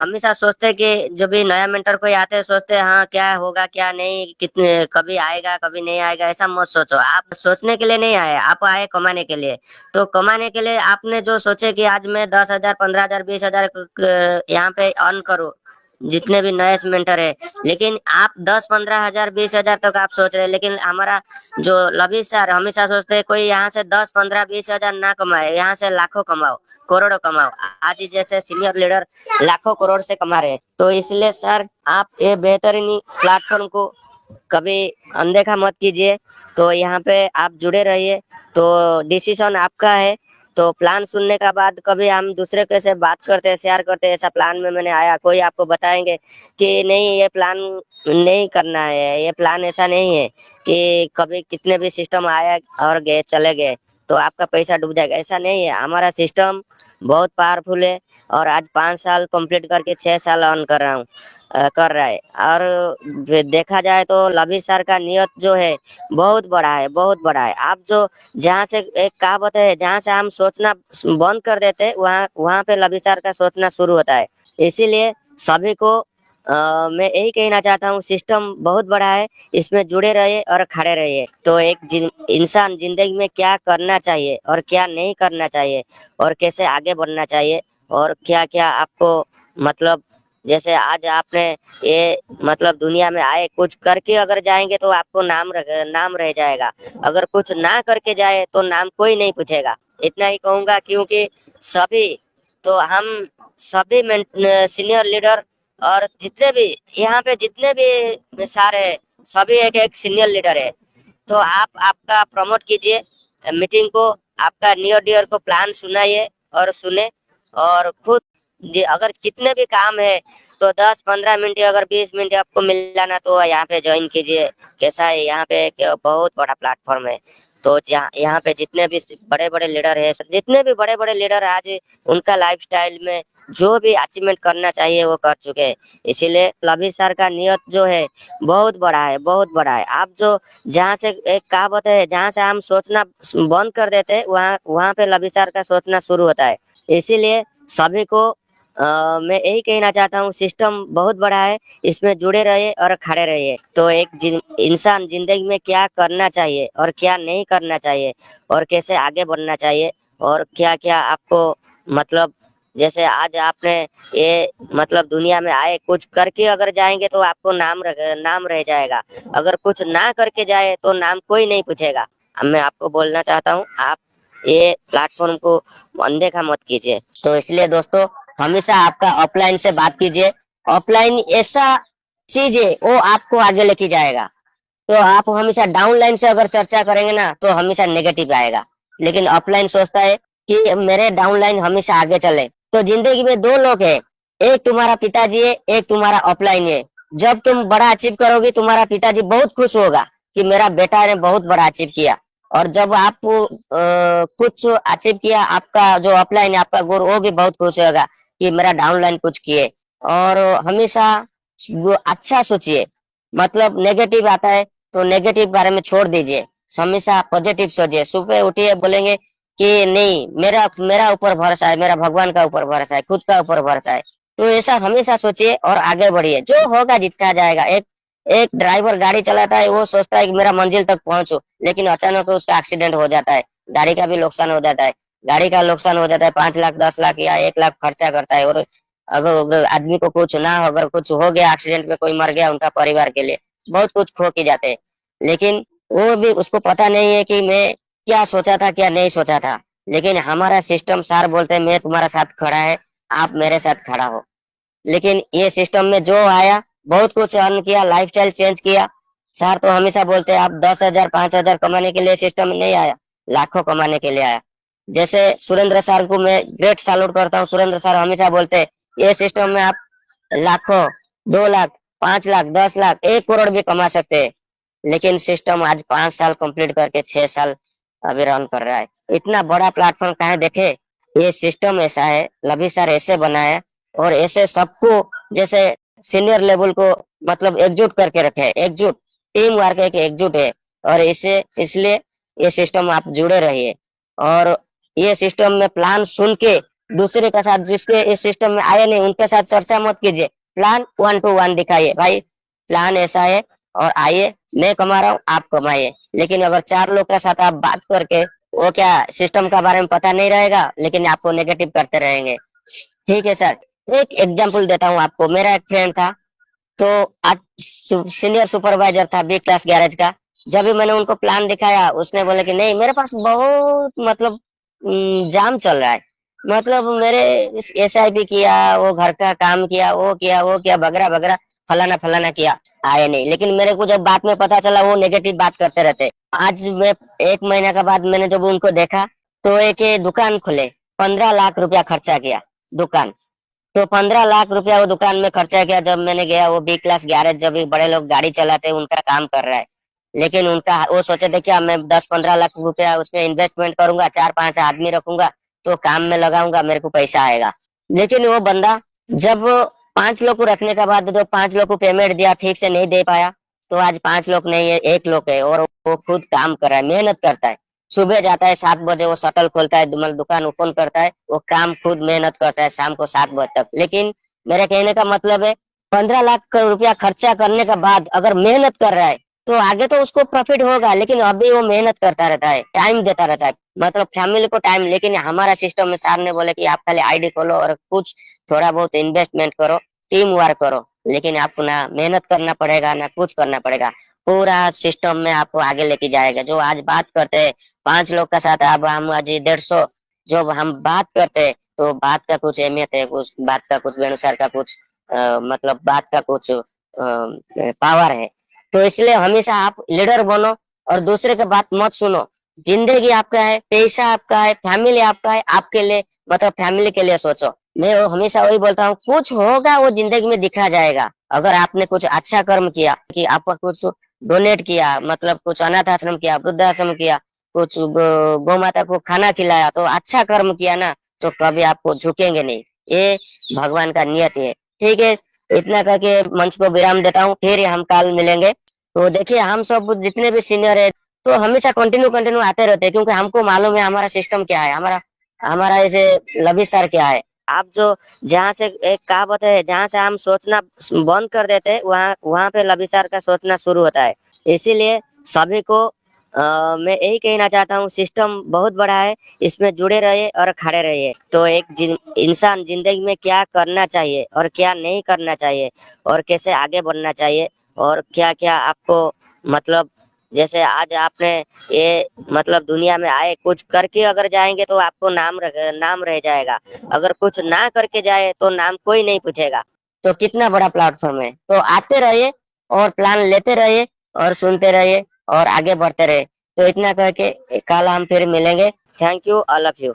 हमेशा सोचते हैं कि जो भी नया मेंटर कोई आते हैं सोचते हैं हाँ क्या होगा क्या नहीं, कितने कभी आएगा कभी नहीं आएगा, ऐसा मत सोचो। आप सोचने के लिए नहीं आए, आप आए कमाने के लिए। तो कमाने के लिए आपने जो सोचे कि आज मैं 10,000 15,000 20,000 यहाँ पे अर्न करूँ, जितने भी नए मेंटर है। लेकिन आप 10 15 हजार 20,000 तक आप सोच रहे हैं, लेकिन हमारा जो लवी सर हमेशा सोचते हैं कोई यहाँ से 10 15 20 हजार ना कमाए, यहाँ से लाखों कमाओ, करोड़ों कमाओ। आज ही जैसे सीनियर लीडर लाखों करोड़ से कमा रहे हैं। तो इसलिए सर आप ये बेहतरीन प्लेटफॉर्म को कभी अनदेखा मत कीजिए। तो यहाँ पे आप जुड़े रहिए। तो डिसीजन आपका है। तो प्लान सुनने का बाद कभी हम दूसरे के से बात करते हैं, शेयर करते हैं, ऐसा प्लान में मैंने आया, कोई आपको बताएंगे कि नहीं ये प्लान नहीं करना है, ये प्लान ऐसा नहीं है कि कभी कितने भी सिस्टम आया और गए चले गए तो आपका पैसा डूब जाएगा, ऐसा नहीं है। हमारा सिस्टम बहुत पावरफुल है। और आज 5 साल कंप्लीट करके 6 साल ऑन कर रहा हूँ, कर रहा है। और देखा जाए तो लभी सर का नियत जो है बहुत बड़ा है, बहुत बड़ा है। आप जो जहाँ से एक कहावत है, जहाँ से हम सोचना बंद कर देते हैं वहाँ वहाँ पे लभी सर का सोचना शुरू होता है। इसीलिए सभी को मैं यही कहना चाहता हूँ, सिस्टम बहुत बड़ा है, इसमें जुड़े रहिए और खड़े रहिए। तो एक इंसान जिंदगी में क्या करना चाहिए और क्या नहीं करना चाहिए और कैसे आगे बढ़ना चाहिए और क्या क्या आपको मतलब जैसे आज आपने ये मतलब दुनिया में आए कुछ करके अगर जाएंगे तो आपको नाम रह जाएगा। अगर कुछ ना करके जाए तो नाम कोई नहीं पूछेगा। इतना ही कहूंगा, क्योंकि सभी तो हम सभी सीनियर लीडर और जितने भी यहाँ पे जितने भी सारे सभी एक एक सीनियर लीडर है। तो आप आपका प्रमोट कीजिए मीटिंग को, आपका नियर डियर को प्लान सुनाइए और सुने। और खुद अगर कितने भी काम है तो 10 15 मिनट अगर 20 मिनट आपको मिलाना तो यहाँ पे ज्वाइन कीजिए। कैसा है यहाँ पे एक बहुत बड़ा प्लेटफॉर्म है। तो यहाँ पे जितने भी बड़े बड़े लीडर है, जितने भी बड़े बड़े लीडर आज उनका लाइफस्टाइल में जो भी अचीवमेंट करना चाहिए वो कर चुके हैं। इसीलिए लभी सर का नियत जो है बहुत बड़ा है, बहुत बड़ा है। आप जो जहाँ से एक कहावत है, जहाँ से हम सोचना बंद कर देते हैं वहाँ वहाँ पे लभी सर का सोचना शुरू होता है। इसीलिए सभी को मैं यही कहना चाहता हूँ, सिस्टम बहुत बड़ा है, इसमें जुड़े रहिए और खड़े रहिए। तो एक इंसान जिंदगी में क्या करना चाहिए और क्या नहीं करना चाहिए और कैसे आगे बढ़ना चाहिए और क्या क्या आपको मतलब जैसे आज आपने ये मतलब दुनिया में आए कुछ करके अगर जाएंगे तो आपको नाम रह जाएगा। अगर कुछ ना करके जाए तो नाम कोई नहीं पूछेगा। अब मैं आपको बोलना चाहता हूँ, आप ये प्लेटफॉर्म को अनदेखा मत कीजिए। तो इसलिए दोस्तों हमेशा आपका ऑफलाइन से बात कीजिए। ऑफलाइन ऐसा चीज है वो आपको आगे लेके जाएगा। तो आप हमेशा डाउनलाइन से अगर चर्चा करेंगे ना तो हमेशा नेगेटिव आएगा। लेकिन ऑफलाइन सोचता है कि मेरे डाउनलाइन हमेशा आगे चले। तो जिंदगी में दो लोग हैं, एक तुम्हारा पिताजी है, एक तुम्हारा ऑफलाइन है। जब तुम बड़ा अचीव करोगे तुम्हारा पिताजी बहुत खुश होगा कि मेरा बेटा ने बहुत बड़ा अचीव किया। और जब आप कुछ अचीव किया, आपका जो ऑफलाइन है आपका गुरु वो भी बहुत खुश होगा कि मेरा डाउनलाइन कुछ किए। और हमेशा वो अच्छा सोचिए, मतलब नेगेटिव आता है तो नेगेटिव बारे में छोड़ दीजिए, हमेशा पॉजिटिव सोचिए। सुबह उठिए बोलेंगे कि नहीं मेरा मेरा ऊपर भरोसा है, मेरा भगवान का ऊपर भरोसा है, खुद का ऊपर भरोसा है। तो ऐसा हमेशा सोचिए और आगे बढ़िए, जो होगा जितना जाएगा। एक एक ड्राइवर गाड़ी चलाता है, वो सोचता है कि मेरा मंजिल तक पहुंचो, लेकिन अचानक उसका एक्सीडेंट हो जाता है, गाड़ी का भी नुकसान हो जाता है। गाड़ी का नुकसान हो जाता है 5 लाख 10 लाख या 1 लाख खर्चा करता है। और अगर आदमी को कुछ ना हो, अगर कुछ हो गया एक्सीडेंट में कोई मर गया उनका परिवार के लिए बहुत कुछ खो के जाते हैं। लेकिन वो भी उसको पता नहीं है कि मैं क्या सोचा था क्या नहीं सोचा था। लेकिन हमारा सिस्टम सार बोलते हैं मैं तुम्हारा साथ खड़ा है, आप मेरे साथ खड़ा हो। लेकिन ये सिस्टम में जो आया बहुत कुछ अर्न किया, लाइफस्टाइल चेंज किया। सर तो हमेशा बोलते हैं आप 10,000 5,000 कमाने के लिए सिस्टम में नहीं आया, लाखों कमाने के लिए आया। जैसे सुरेंद्र सर को मैं ग्रेट सैल्यूट करता हूँ। सुरेंद्र सर हमेशा बोलते हैं ये सिस्टम में आप लाखों 2 लाख 5 लाख 10 लाख 1 करोड़ भी कमा सकते हैं। लेकिन सिस्टम आज 5 साल कंप्लीट करके 6 साल अभी रन कर रहा है। इतना बड़ा प्लेटफॉर्म कहाँ देखे। ये सिस्टम ऐसा है, लभी सर ऐसे बना है और ऐसे सबको जैसे सीनियर लेवल को मतलब एकजुट करके रखे है। एकजुट टीम वर्क एक एकजुट है। और इसे इसलिए ये सिस्टम आप जुड़े रहिए। और ये सिस्टम में प्लान सुन के दूसरे के साथ जिसके इस सिस्टम में आए नहीं उनके साथ चर्चा मत कीजिए। प्लान 1 to 1 दिखाइए भाई, प्लान ऐसा है और आइए, मैं कमा रहा हूँ आप कमाइए। लेकिन अगर 4 लोग के साथ आप बात करके वो क्या सिस्टम के बारे में पता नहीं रहेगा, लेकिन आपको नेगेटिव करते रहेंगे। ठीक है सर, एक एग्जांपल देता हूँ आपको। मेरा एक फ्रेंड था, तो आज सीनियर सुपरवाइजर था बी क्लास गैरेज का। जब भी मैंने उनको प्लान दिखाया, उसने बोला कि नहीं मेरे पास बहुत मतलब जाम चल रहा है, मतलब मेरे SIP किया, वो घर का काम किया, वो किया वगैरह वगैरह, फलाना फलाना किया, आए नहीं। लेकिन मेरे को जब बाद में पता चला वो नेगेटिव बात करते रहते। आज मैं 1 महीना के बाद मैंने जब उनको देखा, तो एक ये दुकान खुले, 15 लाख रुपया खर्चा किया दुकान। तो 15 लाख रुपया वो दुकान में खर्चा किया। जब मैंने गया, वो बी क्लास गैरेज, जब भी बड़े लोग गाड़ी चलाते हैं उनका काम कर रहा है। लेकिन उनका वो सोचे थे क्या, मैं 10-15 लाख रुपया उसमें इन्वेस्टमेंट करूंगा, 4-5 आदमी रखूंगा, तो काम में लगाऊंगा, मेरे को पैसा आएगा। लेकिन वो बंदा जब 5 लोग को रखने के बाद जो 5 लोग को पेमेंट दिया ठीक से नहीं दे पाया, तो आज 5 लोग नहीं है, 1 लोग है, और वो खुद काम कर रहा है, मेहनत करता है। सुबह जाता है 7 बजे, वो शटल खोलता है, मतलब दुकान ओपन करता है, वो काम खुद मेहनत करता है शाम को 7 बजे तक। लेकिन मेरे कहने का मतलब है, 15 लाख रुपया खर्चा करने के बाद अगर मेहनत कर रहा है, तो आगे तो उसको प्रॉफिट होगा। लेकिन अभी वो मेहनत करता रहता है, टाइम देता रहता है, मतलब फैमिली को टाइम। लेकिन हमारा सिस्टम में सर ने बोले कि आप खाली ID खोलो और कुछ थोड़ा बहुत इन्वेस्टमेंट करो, टीम वर्क करो, लेकिन आपको ना मेहनत करना पड़ेगा ना कुछ करना पड़ेगा। पूरा सिस्टम में आपको आगे लेके जाएगा। जो आज बात करते हैं 5 लोग का साथ, अब हम आज 150, जब हम बात करते हैं तो बात का कुछ अहमियत है, कुछ बात का कुछ अनुसार का कुछ मतलब बात का कुछ पावर है। तो इसलिए हमेशा आप लीडर बनो और दूसरे की बात मत सुनो। जिंदगी आपका है, पैसा आपका है, फैमिली आपका है, आपके लिए मतलब फैमिली के लिए सोचो। मैं हमेशा वही बोलता हूँ, कुछ होगा वो जिंदगी में दिखा जाएगा। अगर आपने कुछ अच्छा कर्म किया, कि आपका कुछ डोनेट किया, मतलब कुछ अनाथ आश्रम किया, वृद्धाश्रम किया, कुछ गौ माता को खाना खिलाया, तो अच्छा कर्म किया ना, तो कभी आपको झुकेंगे नहीं। ये भगवान का नियत है। ठीक है, इतना करके मंच को विराम देता हूँ, फिर हम कल मिलेंगे। तो देखिए, हम सब जितने भी सीनियर है, तो हमेशा कंटिन्यू कंटिन्यू आते रहते हैं, क्योंकि हमको मालूम है हमारा सिस्टम क्या है, हमारा हमारा ऐसे लवी सर क्या है। आप जो जहाँ से एक कहावत है, जहाँ से हम सोचना बंद कर देते हैं, वहाँ वहाँ पे लवी सर का सोचना शुरू होता है। इसीलिए सभी को मैं यही कहना चाहता हूँ, सिस्टम बहुत बड़ा है, इसमें जुड़े रहिए और खड़े रहिए। तो एक इंसान जिंदगी में क्या करना चाहिए और क्या नहीं करना चाहिए, और कैसे आगे बढ़ना चाहिए, और क्या क्या आपको मतलब, जैसे आज आपने ये मतलब दुनिया में आए, कुछ करके अगर जाएंगे तो आपको नाम रह जाएगा। अगर कुछ ना करके जाए तो नाम कोई नहीं पूछेगा। तो कितना बड़ा प्लेटफॉर्म है। तो आते रहिए और प्लान लेते रहिए और सुनते रहिए और आगे बढ़ते रहे। तो इतना करके कल हम फिर मिलेंगे। Thank you, all of you.